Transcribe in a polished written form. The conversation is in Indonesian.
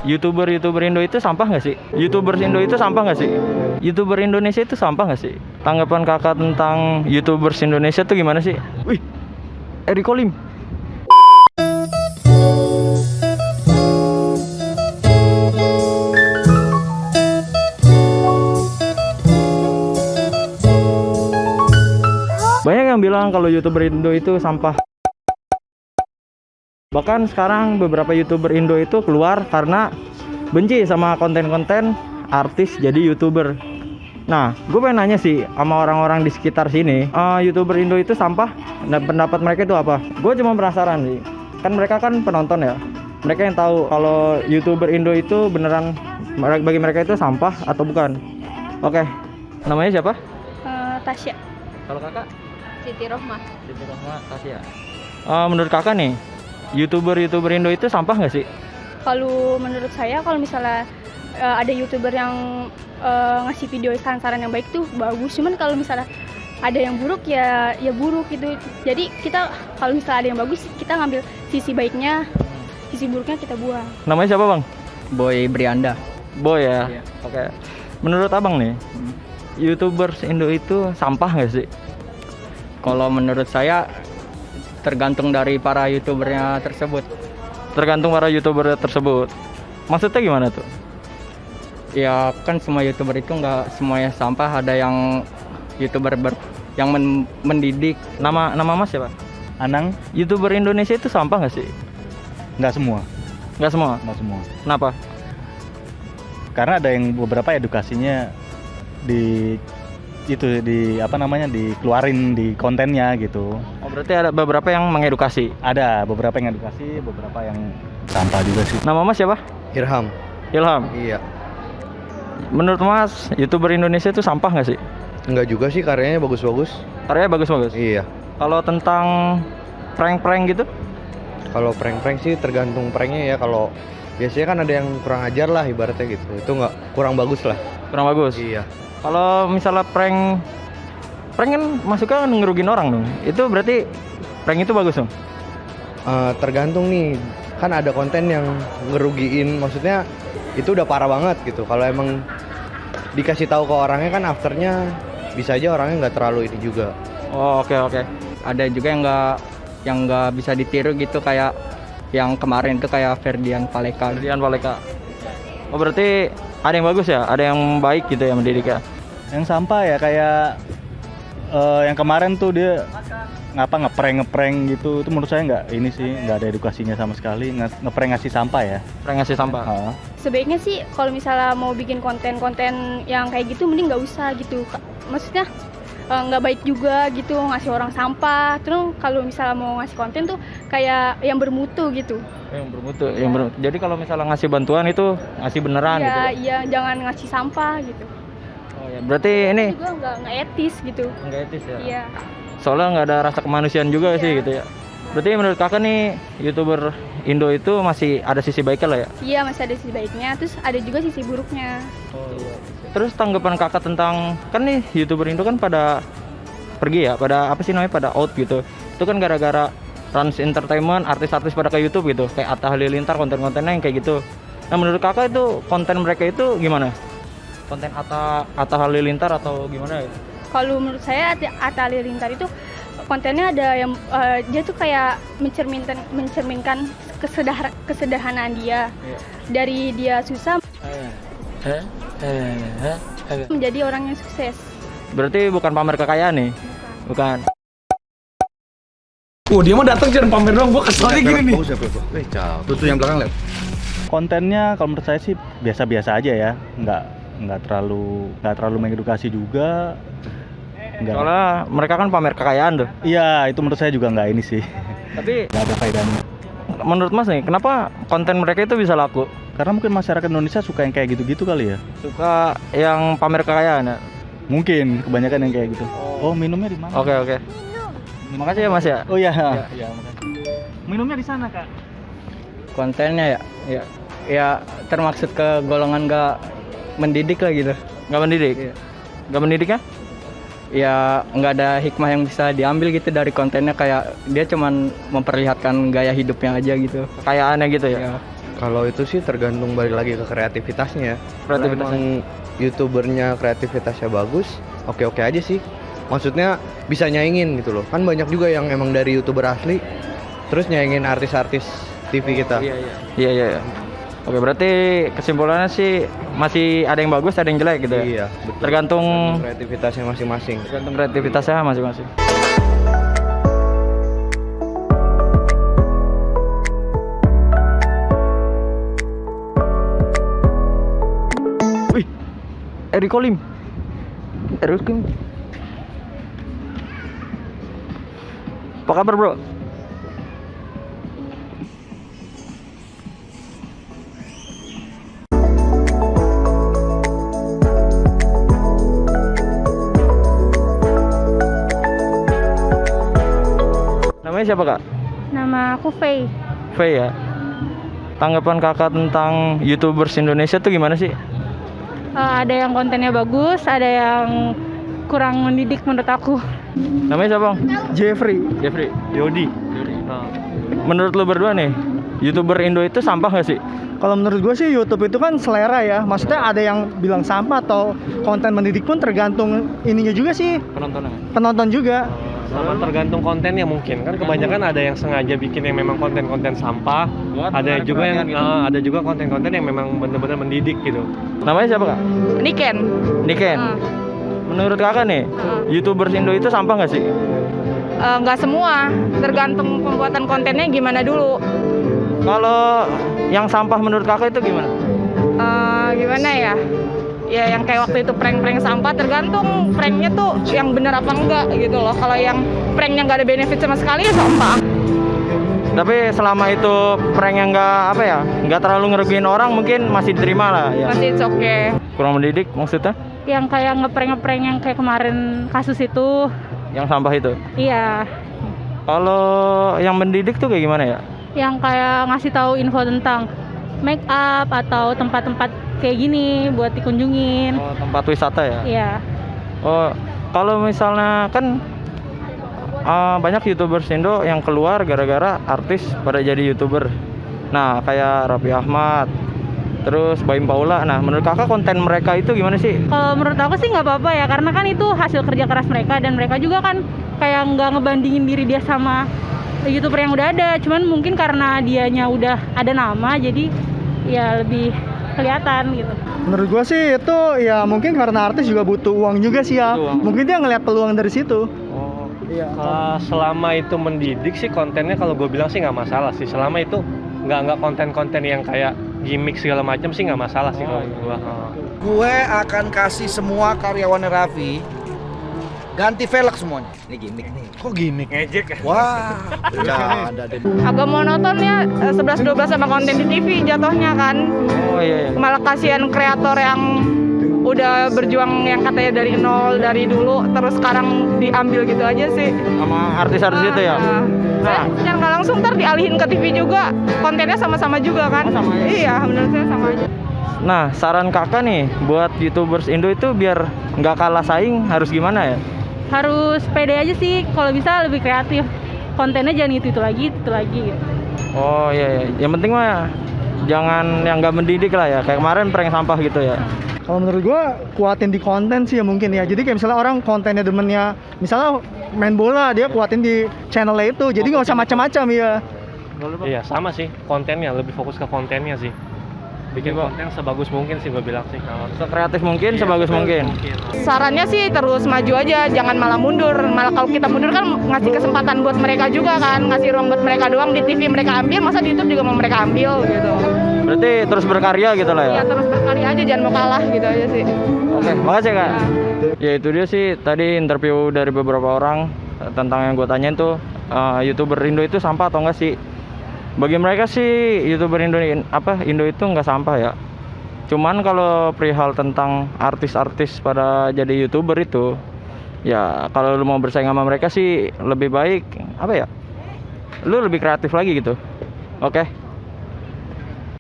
YouTuber Indo itu sampah nggak sih? YouTuber Indo itu sampah nggak sih? YouTuber Indonesia itu sampah nggak sih? Tanggapan kakak tentang YouTubers Indonesia tuh gimana sih? Wih, Eri Kolim. Banyak yang bilang kalau YouTuber Indo itu sampah. Bahkan sekarang beberapa YouTuber Indo itu keluar karena benci sama konten-konten artis jadi YouTuber. Nah, gue pengen nanya sih sama orang-orang di sekitar sini, YouTuber Indo itu sampah? Dan pendapat mereka itu apa? Gue cuma penasaran sih. Kan mereka kan penonton ya. Mereka yang tahu kalau YouTuber Indo itu beneran bagi mereka itu sampah atau bukan. Oke, namanya siapa? Tasya. Kalau kakak? Siti Rohmah. Siti Rohmah, Tasya. Menurut kakak nih, YouTuber Indo itu sampah nggak sih? Kalau menurut saya, kalau misalnya ada YouTuber yang ngasih video saran-saran yang baik tuh bagus. Cuman kalau misalnya ada yang buruk ya buruk gitu. Jadi kita kalau misalnya ada yang bagus, kita ngambil sisi baiknya, sisi buruknya kita buang. Namanya siapa, Bang? Boy Brianda. Boy ya? Iya. Oke. Menurut abang nih, YouTubers Indo itu sampah nggak sih? Kalau menurut saya tergantung dari para YouTubernya tersebut. Tergantung para YouTuber tersebut. Maksudnya gimana tuh? Ya kan semua YouTuber itu nggak semuanya sampah, ada yang YouTuber yang mendidik. Nama Mas siapa? Anang, YouTuber Indonesia itu sampah nggak sih? nggak semua, Nggak semua. nggak semua. Kenapa? Karena ada yang beberapa edukasinya di dikeluarin di kontennya gitu. Oh, berarti ada beberapa yang mengedukasi. Ada beberapa yang edukasi, beberapa yang sampah juga sih. Nama Mas siapa? Irham. Ilham. Iya. Menurut Mas, YouTuber Indonesia itu sampah nggak sih? Enggak juga sih, karyanya bagus-bagus. Karyanya bagus-bagus. Iya. Kalau tentang prank-prank gitu? Kalau prank-prank sih tergantung pranknya ya. Kalau biasanya kan ada yang kurang ajar lah ibaratnya gitu. Itu nggak kurang bagus lah. Kurang bagus. Iya. Kalau misalnya prank kan masuknya ngerugin orang dong. Itu berarti prank itu bagus dong? Tergantung nih. Kan ada konten yang ngerugiin, maksudnya itu udah parah banget gitu. Kalau emang dikasih tahu ke orangnya kan afternya bisa aja orangnya nggak terlalu ini juga. Oh, oke. Ada juga yang nggak bisa ditiru gitu, kayak yang kemarin itu kayak Ferdian Paleka. Ferdian Paleka. Oh, berarti ada yang bagus ya? Ada yang baik gitu ya mendidik ya? Yang sampah ya kayak yang kemarin tuh dia ngeprank gitu, itu menurut saya nggak ada edukasinya sama sekali, ngeprank ngasih sampah ya. Prank ngasih sampah. Sebaiknya sih kalau misalnya mau bikin konten-konten yang kayak gitu mending nggak usah gitu. Maksudnya nggak baik juga gitu ngasih orang sampah. Terus kalau misalnya mau ngasih konten tuh kayak yang bermutu gitu. Yang bermutu. Jadi kalau misalnya ngasih bantuan itu ngasih beneran gitu. Iya, jangan ngasih sampah gitu. Oh ya, berarti ini Itu juga nggak etis gitu. nggak etis ya? Iya. Soalnya nggak ada rasa kemanusiaan juga sih gitu ya. Berarti menurut kakak nih YouTuber Indo itu masih ada sisi baiknya lah ya? Iya, masih ada sisi baiknya. Terus ada juga sisi buruknya. Oh iya. Terus tanggapan kakak tentang kan nih YouTuber Indo kan pada pergi ya, pada apa sih namanya, pada out gitu. Itu kan gara-gara Rans Entertainment, artis-artis pada ke YouTube gitu, kayak Atta Halilintar, konten-kontennya yang kayak gitu. Nah, menurut kakak itu konten mereka itu gimana? Konten Atta Halilintar atau gimana gitu? Kalau menurut saya Atta Halilintar itu kontennya ada yang dia tuh kayak mencerminkan kesederhanaan dia. Iya. Dari dia susah menjadi orang yang sukses. Berarti bukan pamer kekayaan nih? Bukan. Dia mah datang jangan pamer doang, gua keselnya gini nih. Tuh yang belakang lihat. Kontennya kalau menurut saya sih biasa-biasa aja ya, nggak terlalu mengedukasi juga. Nggak. Soalnya mereka kan pamer kekayaan tuh. Iya, itu menurut saya juga nggak ini sih. Tapi Nggak ada faedahnya. menurut Mas nih, kenapa konten mereka itu bisa laku? Karena mungkin masyarakat Indonesia suka yang kayak gitu-gitu kali ya. Suka yang pamer kekayaan ya? Mungkin kebanyakan yang kayak gitu. Oh, minumnya di mana? Oke. Makasih ya Mas ya. Oh iya. Iya, makasih. Minumnya di sana, Kak. Kontennya ya termaksud ke golongan nggak mendidik lah gitu. Nggak mendidik? Iya. Nggak mendidik ya? ya nggak ada hikmah yang bisa diambil gitu dari kontennya, kayak dia cuman memperlihatkan gaya hidupnya aja gitu. Kayak aneh gitu ya. Ya. Kalau itu sih tergantung balik lagi ke kreativitasnya. Kalau Kreativitasnya. emang youtubernya kreativitasnya bagus, oke-oke aja sih. Maksudnya bisa nyaingin gitu loh. Kan banyak juga yang emang dari youtuber asli terus nyaingin artis-artis TV kita. Iya. Oke, berarti kesimpulannya sih masih ada yang bagus, ada yang jelek gitu ya. Iya, betul. Tergantung Kreativitasnya masing-masing. kreativitasnya masing-masing. Wih, Eric Olim. Apa kabar, bro? Namanya siapa, Kak? Nama aku Faye. Faye ya. Tanggapan Kakak tentang YouTubers Indonesia tuh gimana sih? Ada yang kontennya bagus, ada yang kurang mendidik menurut aku. Namanya siapa, Bang? Jeffrey. Jeffrey. Yodi. Menurut lu berdua nih, YouTuber Indo itu sampah nggak sih? Kalau menurut gue sih YouTube itu kan selera ya. Maksudnya ada yang bilang sampah atau konten mendidik pun tergantung ininya juga sih, Penontonnya. penonton juga. Sama tergantung kontennya mungkin kan, kebanyakan ada yang sengaja bikin yang memang konten-konten sampah, ada juga yang ada juga konten-konten yang memang benar-benar mendidik gitu. Namanya siapa, Kak? Niken. Niken. Menurut Kakak nih, YouTubers Indo itu sampah nggak sih? Nggak semua, tergantung pembuatan kontennya gimana dulu. Kalau yang sampah menurut Kakak itu gimana? Gimana ya? Ya yang kayak waktu itu prank-prank sampah, tergantung pranknya tuh yang bener apa enggak gitu loh. Kalau yang pranknya nggak ada benefit sama sekali ya sampah. Tapi selama itu prank yang nggak terlalu ngerugiin orang, mungkin masih diterima lah ya. Masih it's okay. Kurang mendidik maksudnya? Yang kayak ngeprank yang kayak kemarin kasus itu, Yang sampah itu. iya. Kalau yang mendidik tuh kayak gimana ya? Yang kayak ngasih tahu info tentang make up atau tempat-tempat kayak gini buat dikunjungin. Oh, tempat wisata ya? Iya. Oh, kalau misalnya kan banyak YouTubers Indo yang keluar gara-gara artis pada jadi YouTuber. Nah, kayak Raffi Ahmad, terus Baim Paula. Nah, menurut Kakak konten mereka itu gimana sih? Kalau menurut aku sih nggak apa-apa ya, karena kan itu hasil kerja keras mereka dan mereka juga kan kayak nggak ngebandingin diri dia sama YouTuber yang udah ada. Cuman mungkin karena dianya udah ada nama, jadi ya lebih kelihatan gitu. Menurut gua sih itu ya mungkin karena artis juga butuh uang juga sih ya. Butuh uang. Mungkin dia ngeliat peluang dari situ. Oh, kalau selama itu mendidik sih kontennya, kalau gue bilang sih nggak masalah sih. Selama itu nggak konten-konten yang kayak gimmick segala macam sih nggak masalah sih kalau gue. Gue akan kasih semua karyawan Raffi ganti velg semuanya. Ini gimmick nih. Kok gimmick? Ngejek. Wah, ada deh. Agak monoton ya, 11-12 sama konten di TV jatuhnya kan. Oh iya. Malah kasihan kreator yang udah berjuang yang katanya dari nol dari dulu, terus sekarang diambil gitu aja sih. Sama artis-artis itu ya? Nah, secara nggak langsung ntar dialihin ke TV juga, kontennya sama-sama juga kan? Oh, sama ya? Iya, menurut saya sama aja. Nah, saran Kakak nih buat YouTubers Indo itu biar nggak kalah saing harus gimana ya? Harus pede aja sih, kalau bisa lebih kreatif. Kontennya jangan itu lagi gitu. Oh iya. Yang penting mah jangan yang nggak mendidik lah ya. Kayak kemarin prank sampah gitu ya. Kalau menurut gua kuatin di konten sih ya mungkin ya. Jadi kayak misalnya orang kontennya demennya misalnya main bola, dia kuatin di channelnya itu. Jadi nggak usah macam-macam ya. Iya sama sih, kontennya lebih fokus ke kontennya sih. Bikin konten sebagus mungkin sih gue bilang sih. Kalau Sekreatif mungkin, sebagus mungkin. Sarannya sih terus maju aja, jangan malah mundur. Malah kalau kita mundur kan ngasih kesempatan buat mereka juga kan, ngasih ruang buat mereka doang. Di TV mereka ambil, masa di YouTube juga mau mereka ambil gitu. Berarti terus berkarya gitu lah ya. Ya terus berkarya aja, jangan mau kalah gitu aja sih. Oke, makasih Kak. Ya itu dia sih tadi interview dari beberapa orang tentang yang gue tanyain tuh, YouTuber Indo itu sampah atau enggak sih? Bagi mereka sih YouTuber Indo itu nggak sampah ya. Cuman kalau perihal tentang artis-artis pada jadi YouTuber itu, ya kalau lu mau bersaing sama mereka sih lebih baik lu lebih kreatif lagi gitu. Oke.